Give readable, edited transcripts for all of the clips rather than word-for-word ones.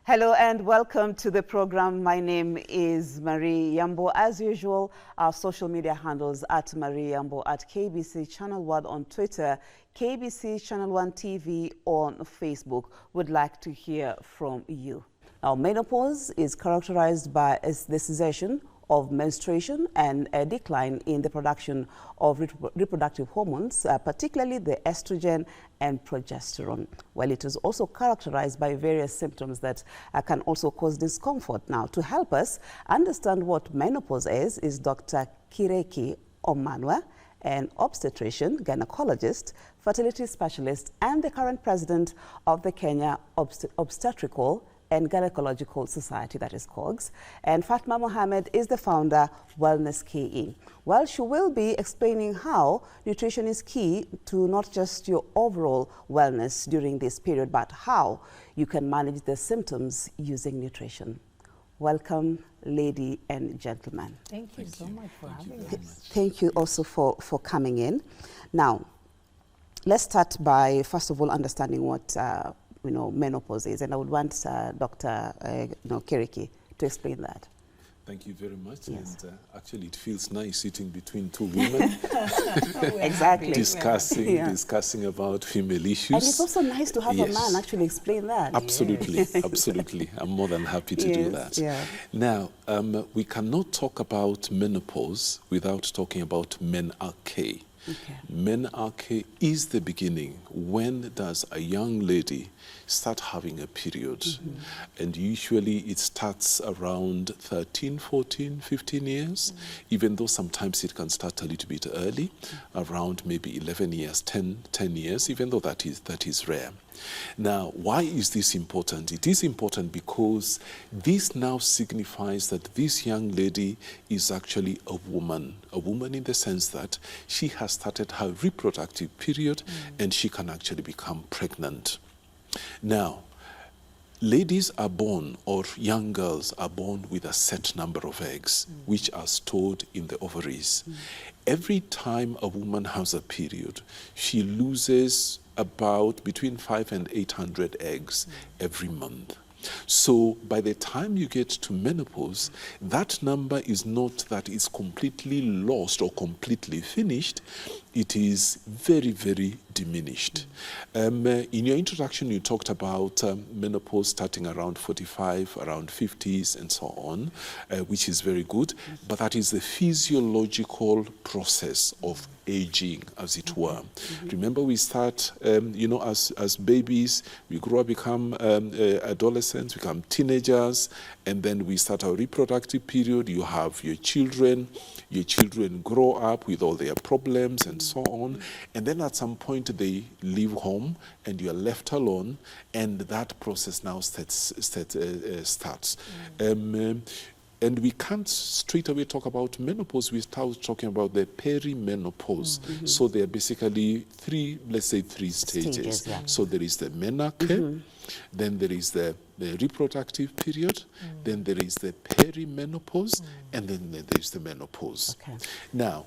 Hello and welcome to the program. My name is Marie Yambo. As usual, our social media handles at Marie Yambo, at KBC Channel 1 on Twitter, KBC Channel 1 TV on Facebook. Would like to hear from you. Now, menopause is characterized by the cessation of menstruation and a decline in the production of reproductive hormones, particularly the estrogen and progesterone. Well, it is also characterized by various symptoms that can also cause discomfort. Now, to help us understand what menopause is Dr. Kireki Omanwa, an obstetrician, gynecologist, fertility specialist, and the current president of the Kenya Obstetrical and Gynecological Society, that is KOGS. And Fatma Mohammed is the founder, Wellness KE. Well, she will be explaining how nutrition is key to not just your overall wellness during this period, but how you can manage the symptoms using nutrition. Welcome, lady and gentlemen. Thank you so much for having us. Thank you also for coming in. Now, let's start by, first of all, understanding what menopause is, and I would want Dr. Kireki to explain that. Thank you very much. Yes. And actually, it feels nice sitting between two women, exactly, discussing about female issues. And it's also nice to have a man actually explain that. Absolutely, yes. Absolutely. I'm more than happy to do that. Yeah. Now, we cannot talk about menopause without talking about menarche. Okay. Menarche is the beginning. When does a young lady start having a period? And usually it starts around 13, 14, 15 years, even though sometimes it can start a little bit early, around maybe 11 years, 10 years, even though that is rare. Now, why is this important? It is important because this now signifies that this young lady is actually a woman in the sense that she has started her reproductive period and she can actually become pregnant. Now, ladies are born, or young girls are born with a set number of eggs, which are stored in the ovaries. Every time a woman has a period, she loses about between 500 and 800 eggs every month. So by the time you get to menopause, that number is not that it's completely lost or completely finished. It is very, very diminished. In your introduction, you talked about menopause starting around 45, around 50s, and so on, which is very good. But that is the physiological process of aging, as it were. Remember, we start, as babies, we grow up, become adolescents, become teenagers, and then we start our reproductive period. You have your children grow up with all their problems and so on, and then at some point they leave home and you are left alone, and that process now starts. And we can't straight away talk about menopause without talking about the perimenopause. So there are basically three stages. Yeah. So there is the menarche, then there is the reproductive period, then there is the perimenopause, and then there is the menopause. Okay. Now,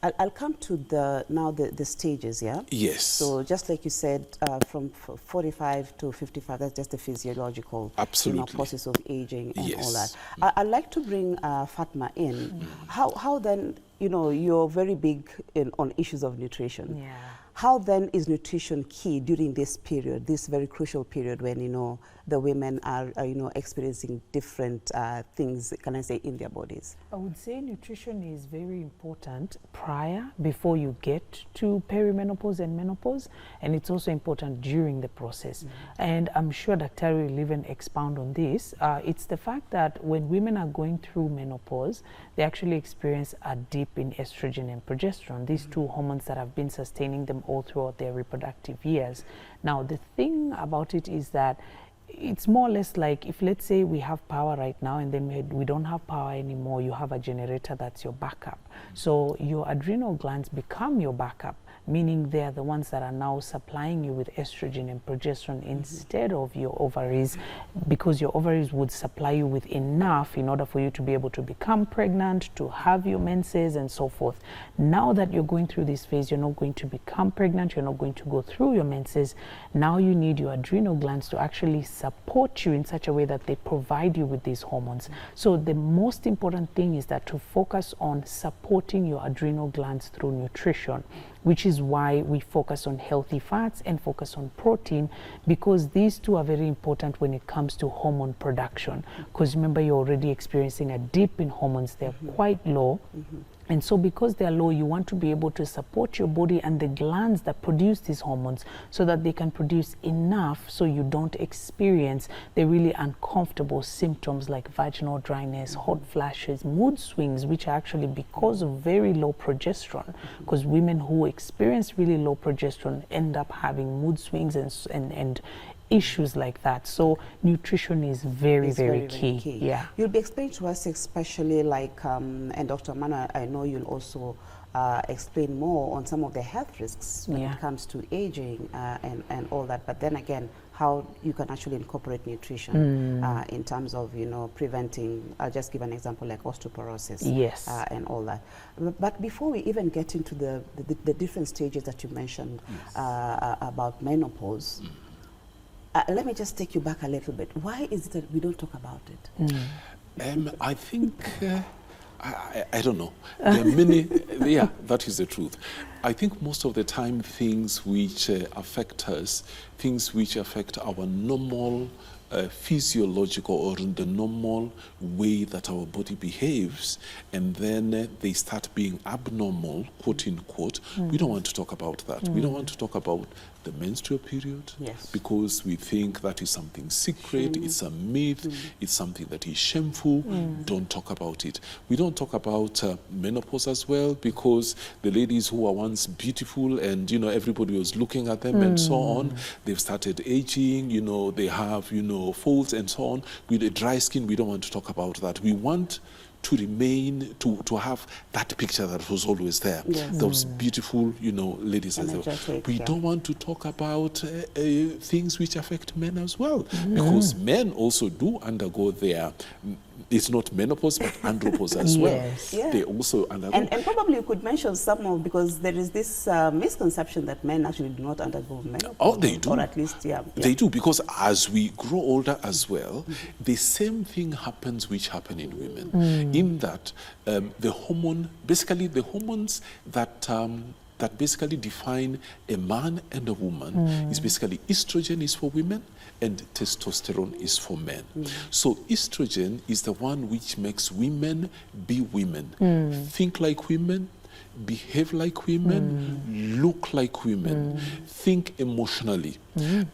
I'll come to the stages, yeah? Yes. So just like you said, from 45 to 55, that's just the physiological process of aging and all that. I'd like to bring Fatma in. How then, you're very big on issues of nutrition. Yeah. How then is nutrition key during this period, this very crucial period when, the women are experiencing different things, can I say, in their bodies? I would say nutrition is very important before you get to perimenopause and menopause, and it's also important during the process. And I'm sure Dr. will even expound on this. It's the fact that when women are going through menopause, they actually experience a dip in estrogen and progesterone, these two hormones that have been sustaining them all throughout their reproductive years. Now, the thing about it is that it's more or less like if, let's say, we have power right now and then we don't have power anymore, you have a generator that's your backup. So your adrenal glands become your backup. meaning they are the ones that are now supplying you with estrogen and progesterone instead of your ovaries, because your ovaries would supply you with enough in order for you to be able to become pregnant, to have your menses and so forth. Now that you're going through this phase, you're not going to become pregnant, you're not going to go through your menses. Now you need your adrenal glands to actually support you in such a way that they provide you with these hormones. So the most important thing is that to focus on supporting your adrenal glands through nutrition, which is why we focus on healthy fats and focus on protein, because these two are very important when it comes to hormone production. Because remember, you're already experiencing a dip in hormones. They're quite low. And so because they're low, you want to be able to support your body and the glands that produce these hormones so that they can produce enough so you don't experience the really uncomfortable symptoms like vaginal dryness, hot flashes, mood swings, which are actually because of very low progesterone. Because women who experience really low progesterone end up having mood swings and issues like that. So nutrition is very key. Yeah. You'll be explaining to us, especially like, and Dr. Mano, I know you'll also explain more on some of the health risks when it comes to aging and all that. But then again, how you can actually incorporate nutrition in terms of, you know, preventing, I'll just give an example like osteoporosis and all that. But before we even get into the different stages that you mentioned about menopause, let me just take you back a little bit. Why is it that we don't talk about it? I think, I don't know. There are many, that is the truth. I think most of the time things which affect us, things which affect our normal physiological or the normal way that our body behaves, and then they start being abnormal, quote unquote, we don't want to talk about that. We don't want to talk about the menstrual period because we think that is something secret, it's a myth, it's something that is shameful. Don't talk about it. We don't talk about menopause as well, because the ladies who are once beautiful and, you know, everybody was looking at them and so on, they've started aging, you know, they have, you know, folds and so on. With a dry skin, we don't want to talk about that. We want to remain, to have that picture that was always there. Those beautiful, you know, ladies. We don't want to talk about things which affect men as well, because men also do undergo their, it's not menopause, but andropause as well. They also undergo. And probably you could mention some of, because there is this misconception that men actually do not undergo menopause. Oh, they do. Or at least, They do, because as we grow older as well, the same thing happens which happen in women. In that the hormone, basically the hormones that basically define a man and a woman is basically estrogen is for women and testosterone is for men. So estrogen is the one which makes women be women, think like women, behave like women, look like women, think emotionally,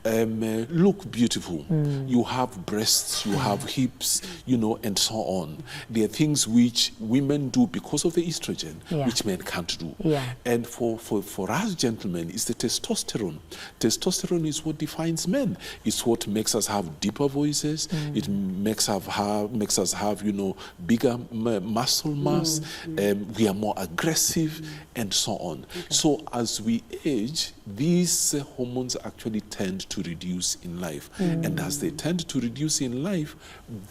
look beautiful. You have breasts, you have hips, you know, and so on. There are things which women do because of the estrogen, which men can't do. And for us gentlemen, it's the testosterone. Testosterone is what defines men. It's what makes us have deeper voices. It makes us have, you know, bigger muscle mass. We are more aggressive, and so on. So as we age, these hormones actually tend to reduce in life. And as they tend to reduce in life,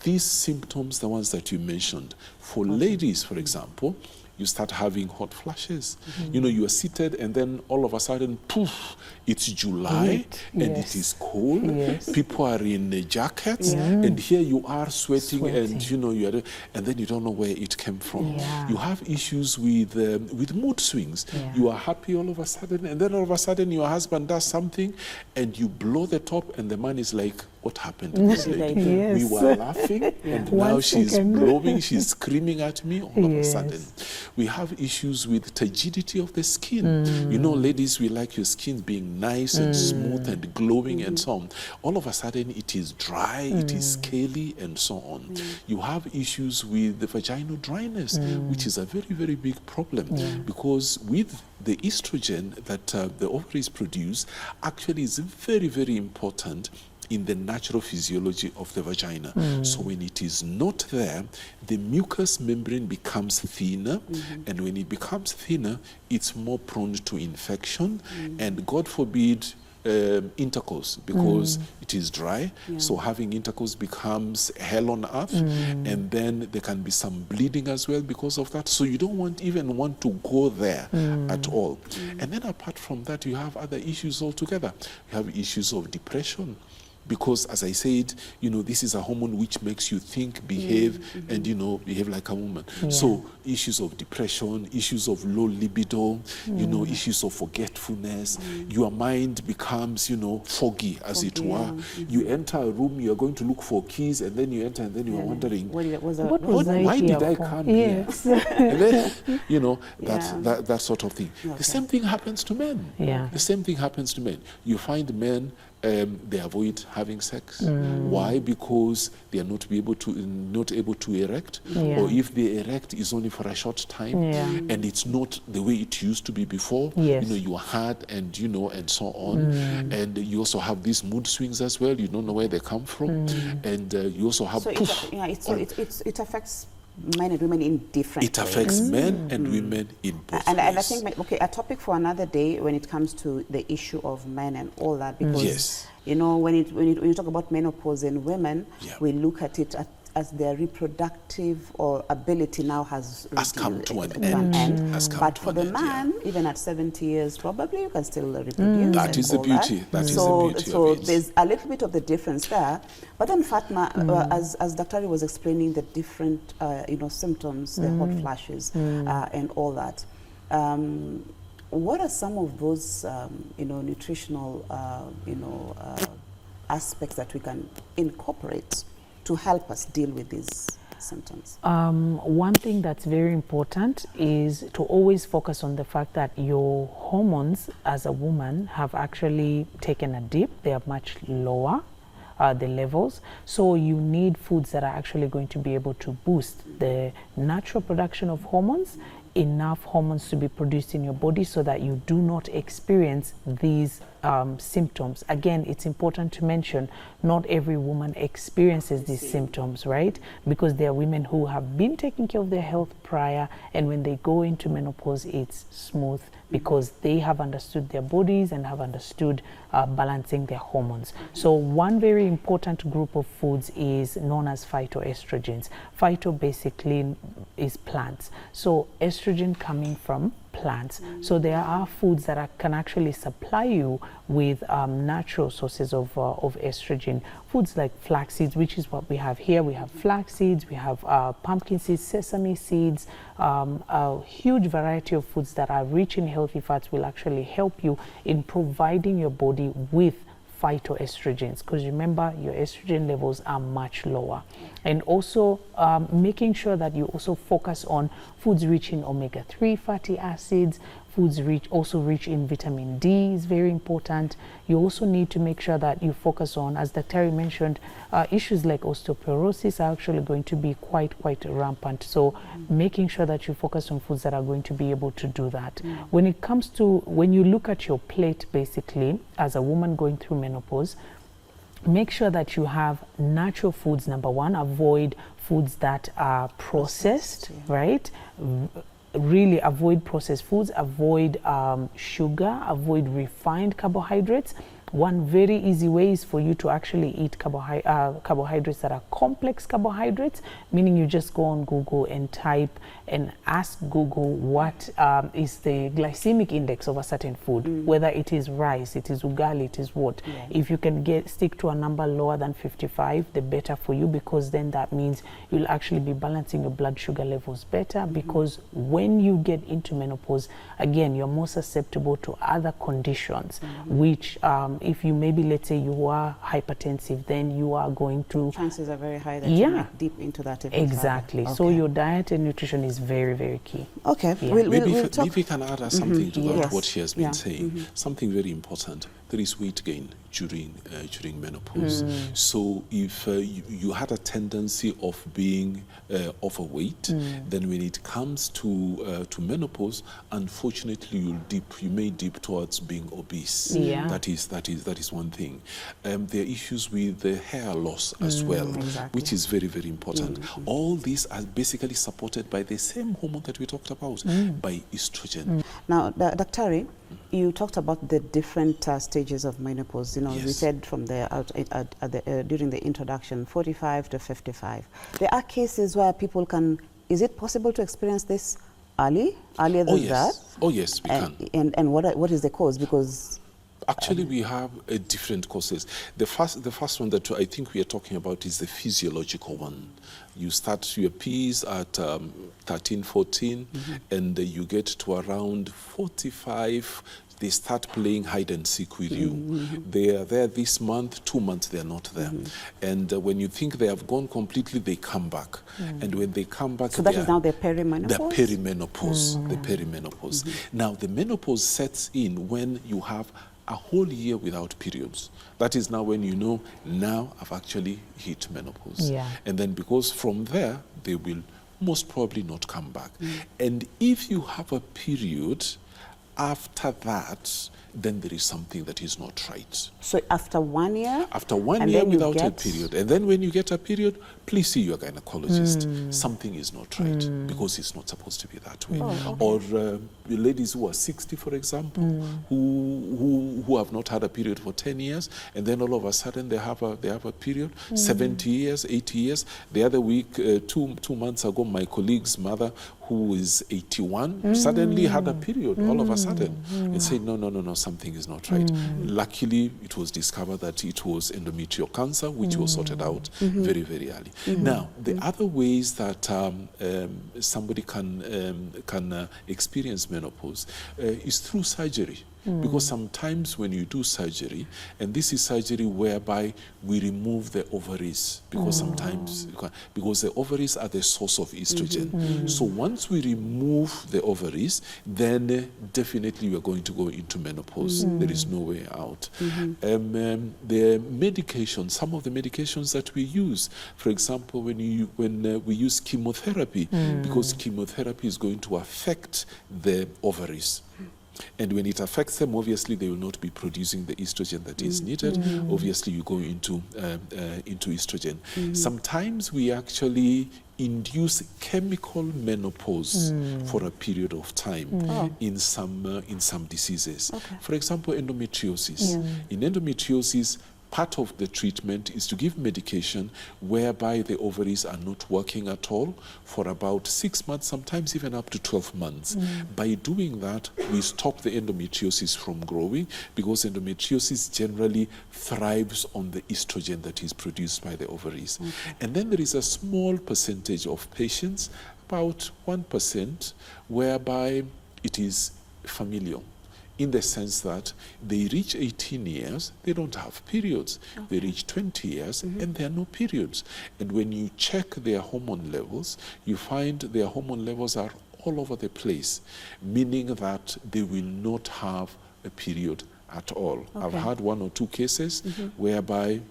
these symptoms, the ones that you mentioned, for ladies, for example, you start having hot flashes. You know, you are seated and then all of a sudden, poof, it's July and it is cold. People are in jackets and here you are sweating. And, you know, and then you don't know where it came from. You have issues with mood swings. You are happy all of a sudden, and then all of a sudden your husband does something and you blow the top and the man is like, what happened to this lady? We were laughing and now she's blowing, she's screaming at me all of a sudden. We have issues with turgidity of the skin. You know, ladies, we like your skin being nice and smooth and glowing and so on. All of a sudden it is dry, it is scaly and so on. You have issues with the vaginal dryness, which is a very big problem, because with the estrogen that the ovaries produce actually is very important in the natural physiology of the vagina. So when it is not there, the mucous membrane becomes thinner, and when it becomes thinner, it's more prone to infection, and God forbid, intercourse, because it is dry. So having intercourse becomes hell on earth, and then there can be some bleeding as well because of that. So you don't even want to go there at all. And then apart from that, you have other issues altogether. You have issues of depression, because as I said, this is a hormone which makes you think, behave, and behave like a woman. So issues of depression, issues of low libido, issues of forgetfulness. Your mind becomes, foggy, as it were. You enter a room, you are going to look for keys, and then you enter, and then you are wondering, why did I come here? And then, that sort of thing. Okay. The same thing happens to men. The same thing happens to men. You find men, they avoid having sex. Why? Because they are not able to erect, or if they erect, it's only for a short time, and it's not the way it used to be before. You are hard, and and so on, and you also have these mood swings as well. You don't know where they come from, and you also have. So it affects men and women in different It affects men and women in both ways. And I think, a topic for another day when it comes to the issue of men and all that, because, when you talk about menopause in women, we look at it as their reproductive or ability now has come to an end. But for the man, even at 70 years, probably you can still reproduce. That is the beauty. So there's a little bit of the difference there. But then Fatma, as Dr. was explaining the different, symptoms, the hot flashes, and all that. What are some of those, nutritional, aspects that we can incorporate to help us deal with these symptoms? One thing that's very important is to always focus on the fact that your hormones as a woman have actually taken a dip. They are much lower, the levels. So you need foods that are actually going to be able to boost the natural production of hormones, enough hormones to be produced in your body so that you do not experience these symptoms. Again, it's important to mention not every woman experiences these symptoms, right? Because there are women who have been taking care of their health prior, and when they go into menopause, it's smooth because they have understood their bodies and have understood balancing their hormones. So one very important group of foods is known as phytoestrogens. Phyto basically is plants. So estrogen coming from plants. So there are foods that can actually supply you with natural sources of estrogen. Foods like flax seeds, which is what we have here. We have flax seeds, we have pumpkin seeds, sesame seeds, a huge variety of foods that are rich in healthy fats will actually help you in providing your body with phytoestrogens, because remember your estrogen levels are much lower. And also making sure that you also focus on foods rich in omega-3 fatty acids, foods also rich in vitamin D is very important. You also need to make sure that you focus on, as Dr. mentioned, issues like osteoporosis are actually going to be quite rampant. So making sure that you focus on foods that are going to be able to do that. When it comes to, when you look at your plate, basically, as a woman going through menopause, make sure that you have natural foods, number one. Avoid foods that are processed, right? Really avoid processed foods, avoid sugar, avoid refined carbohydrates. One very easy way is for you to actually eat carbohydrates that are complex carbohydrates, meaning you just go on Google and type and ask Google what is the glycemic index of a certain food, whether it is rice, it is ugali, it is what. If you can stick to a number lower than 55, the better for you, because then that means you'll actually be balancing your blood sugar levels better, because when you get into menopause, again, you're more susceptible to other conditions, which if you maybe, let's say you are hypertensive, then you are going to... Chances are very high that you might dip into that. Exactly. Okay. So your diet and nutrition is very, very key. Okay. Maybe we can add something to that, what she has been saying. Something very important. There is weight gain. during menopause. So if you had a tendency of being overweight, then when it comes to menopause, unfortunately you may dip towards being obese. Yeah. That is one thing. There are issues with the hair loss as well, exactly. which is very, very important. All these are basically supported by the same hormone that we talked about, by estrogen. Now, Dr. You talked about the different stages of menopause. You know, Yes. we said from the during the introduction, 45 to 55. There are cases where people can. Is it possible to experience this earlier than that? Oh yes, we can. And what is the cause? Because actually we have different causes. The first one that I think we are talking about is the physiological one. You start your Ps at 13, 14, and you get to around 45. They start playing hide and seek with you. They are there this month, 2 months they are not there. And when you think they have gone completely, they come back. And when they come back, so that is now the perimenopause? The perimenopause. The perimenopause. Now, the menopause sets in when you have a whole year without periods. That is now when you know, now I've actually hit menopause. Yeah. And then because from there, they will most probably not come back. And if you have a period after that, then there is something that is not right. So after 1 year? After 1 year without a period. And then when you get a period, please see your gynecologist. Something is not right because it's not supposed to be that way. Or ladies who are 60, for example, who have not had a period for 10 years, and then all of a sudden they have a period, 70 years, 80 years. The other week, two months ago, my colleague's mother, who is 81, suddenly had a period all of a sudden and said, no, something is not right. Luckily, it was discovered that it was endometrial cancer, which was sorted out very, very early. Now, the other ways that somebody can experience menopause is through surgery. Because sometimes when you do surgery, and this is surgery whereby we remove the ovaries, because sometimes, because the ovaries are the source of estrogen. So once we remove the ovaries, then definitely we are going to go into menopause. There is no way out. The medications, some of the medications that we use, for example, when we use chemotherapy, because chemotherapy is going to affect the ovaries. And when it affects them, obviously they will not be producing the estrogen that is needed. Obviously, you go into estrogen. Sometimes we actually induce chemical menopause for a period of time in some diseases. For example, endometriosis. In endometriosis, part of the treatment is to give medication whereby the ovaries are not working at all for about 6 months, sometimes even up to 12 months. By doing that, we stop the endometriosis from growing, because endometriosis generally thrives on the estrogen that is produced by the ovaries. And then there is a small percentage of patients, about 1%, whereby it is familial, in the sense that they reach 18 years, they don't have periods. They reach 20 years, and there are no periods. And when you check their hormone levels, you find their hormone levels are all over the place, meaning that they will not have a period at all. I've had 1 or 2 cases whereby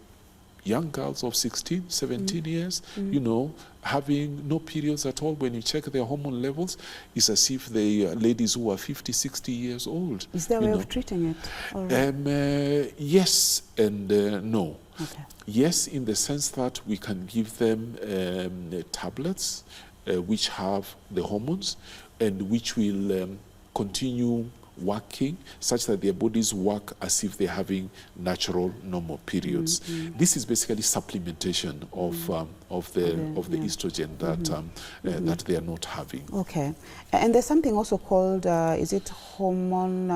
young girls of 16, 17 years, you know, having no periods at all. When you check their hormone levels, it's as if they are ladies who are 50, 60 years old. Is there a way of treating it? Yes and no. Yes, in the sense that we can give them tablets which have the hormones and which will continue working such that their bodies work as if they're having natural, normal periods. This is basically supplementation of the estrogen that that they are not having. Okay, and there's something also called is it hormone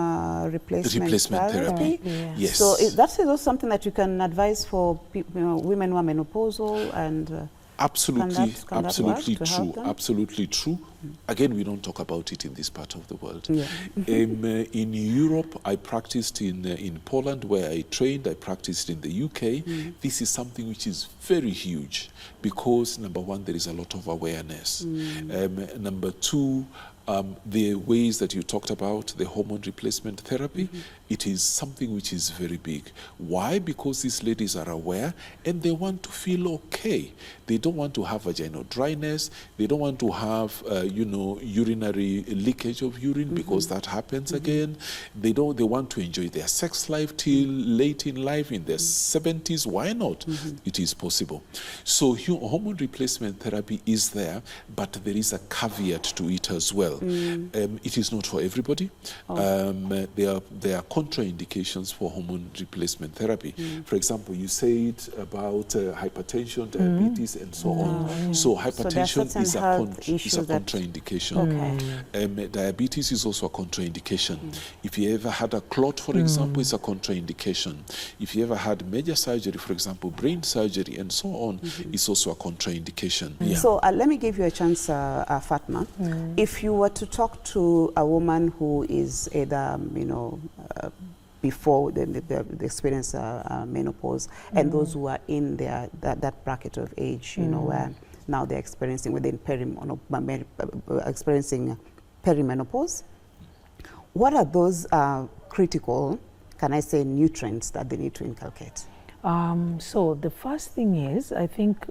replacement therapy? Yes. So that's also something that you can advise for women who are menopausal and. Absolutely, absolutely true. Absolutely true. Again, we don't talk about it in this part of the world. In Europe, I practiced in Poland, where I trained. I practiced in the UK. This is something which is very huge because, number one, there is a lot of awareness. Number two, The ways that you talked about, the hormone replacement therapy, it is something which is very big. Why? Because these ladies are aware and they want to feel okay. They don't want to have vaginal dryness. They don't want to have, urinary leakage of urine because that happens again. They want to enjoy their sex life till late in life, in their 70s. Why not? It is possible. So hormone replacement therapy is there, but there is a caveat to it as well. It is not for everybody. There are contraindications for hormone replacement therapy. For example, you said about hypertension, diabetes, and so on. So hypertension is a contraindication. Diabetes is also a contraindication. If you ever had a clot, for example, it's a contraindication. If you ever had major surgery, for example, brain surgery, and so on, it's also a contraindication. So let me give you a chance, Fatma. If you were to talk to a woman who is either, before they experience menopause, and those who are in that bracket of age, where now they're experiencing experiencing perimenopause, what are those critical, can I say, nutrients that they need to inculcate? So the first thing is, I think,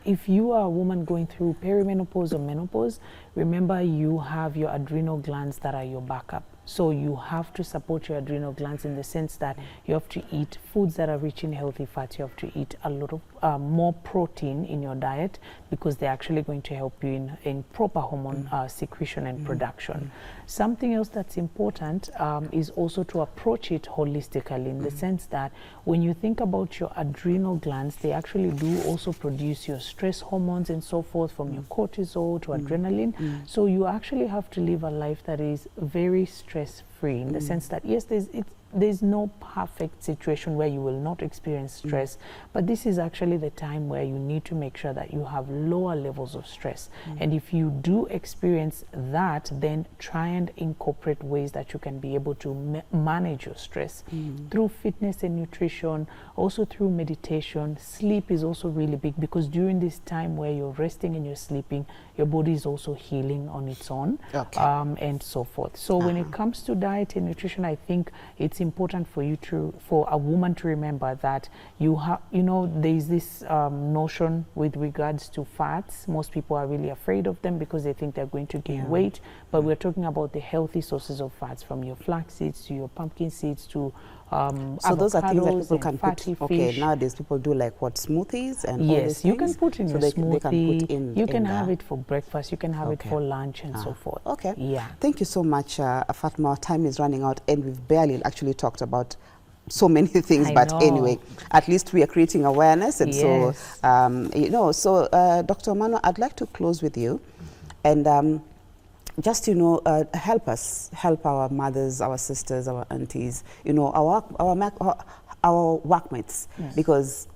if you are a woman going through perimenopause or menopause, remember you have your adrenal glands that are your backup. So you have to support your adrenal glands in the sense that you have to eat foods that are rich in healthy fats. You have to eat a lot of more protein in your diet, because they're actually going to help you in proper hormone secretion and production. Something else that's important is also to approach it holistically, in the sense that when you think about your adrenal glands, they actually do also produce your stress hormones and so forth, from your cortisol to adrenaline. So you actually have to live a life that is very stress-free, in the sense that, yes, there's no perfect situation where you will not experience stress, but this is actually the time where you need to make sure that you have lower levels of stress. And if you do experience that, then try and incorporate ways that you can be able to manage your stress through fitness and nutrition, also through meditation. Sleep is also really big, because during this time where you're resting and you're sleeping, your body is also healing on its own, and so forth. So when it comes to diet and nutrition, I think it's important for a woman to remember that there's this notion with regards to fats. Most people are really afraid of them because they think they're going to gain weight, but we're talking about the healthy sources of fats, from your flax seeds to your pumpkin seeds to so those are things that people can put. Fish. Nowadays people do like smoothies and all these you can put in your smoothie. They can put in. You can have it for breakfast. You can have it for lunch and so forth. Okay. Yeah. Thank you so much, Fatma. Our time is running out, and we've barely actually talked about so many things. Anyway, at least we are creating awareness, and so Dr. Mano, I'd like to close with you, and just help our mothers, our sisters, our aunties, our workmates, because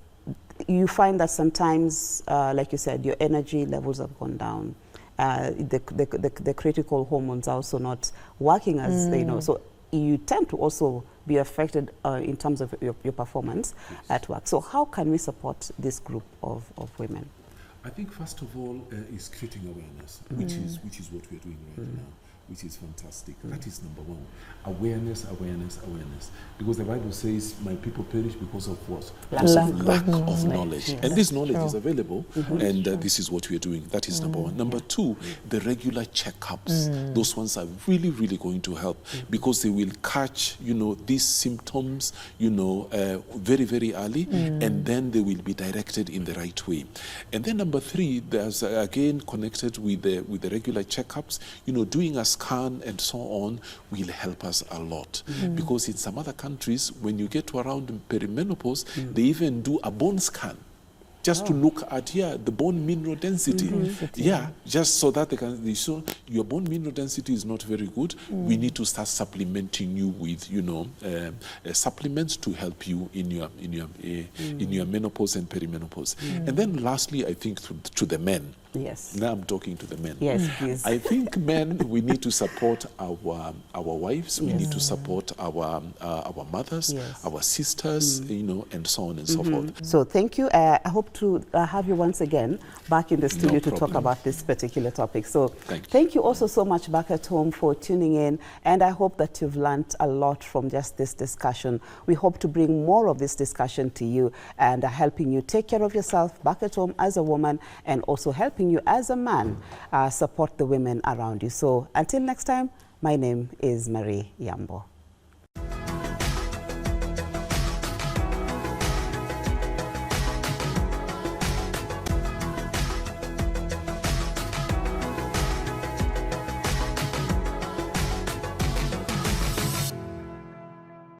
you find that sometimes, like you said, your energy levels have gone down. The critical hormones are also not working as so you tend to also be affected in terms of your performance at work. So how can we support this group of women? I think first of all is creating awareness, which is what we're doing right now, which is fantastic. That is number one. Awareness. Because the Bible says, my people perish because of what? Because of lack of knowledge. Yes. And this knowledge is available, and this is what we're doing. That is number one. Number two, the regular checkups. Those ones are really, really going to help, because they will catch, these symptoms, very, very early, and then they will be directed in the right way. And then number three, there's again connected with the regular checkups, doing a scan and so on will help us a lot. Because in some other countries, when you get to around perimenopause, they even do a bone scan just to look at the bone mineral density. Just so that they show your bone mineral density is not very good. We need to start supplementing you with supplements to help you in your menopause and perimenopause. And then lastly, I think to the men, Yes. Now I'm talking to the men. Yes, please. I think men, we need to support our wives. We need to support our mothers, our sisters, you know, and so on and so forth. So thank you. I hope to have you once again back in the studio to talk about this particular topic. So thank you also so much back at home for tuning in, and I hope that you've learned a lot from just this discussion. We hope to bring more of this discussion to you and helping you take care of yourself back at home as a woman, and also helping you as a man support the women around you. So until next time, my name is Marie Yambo.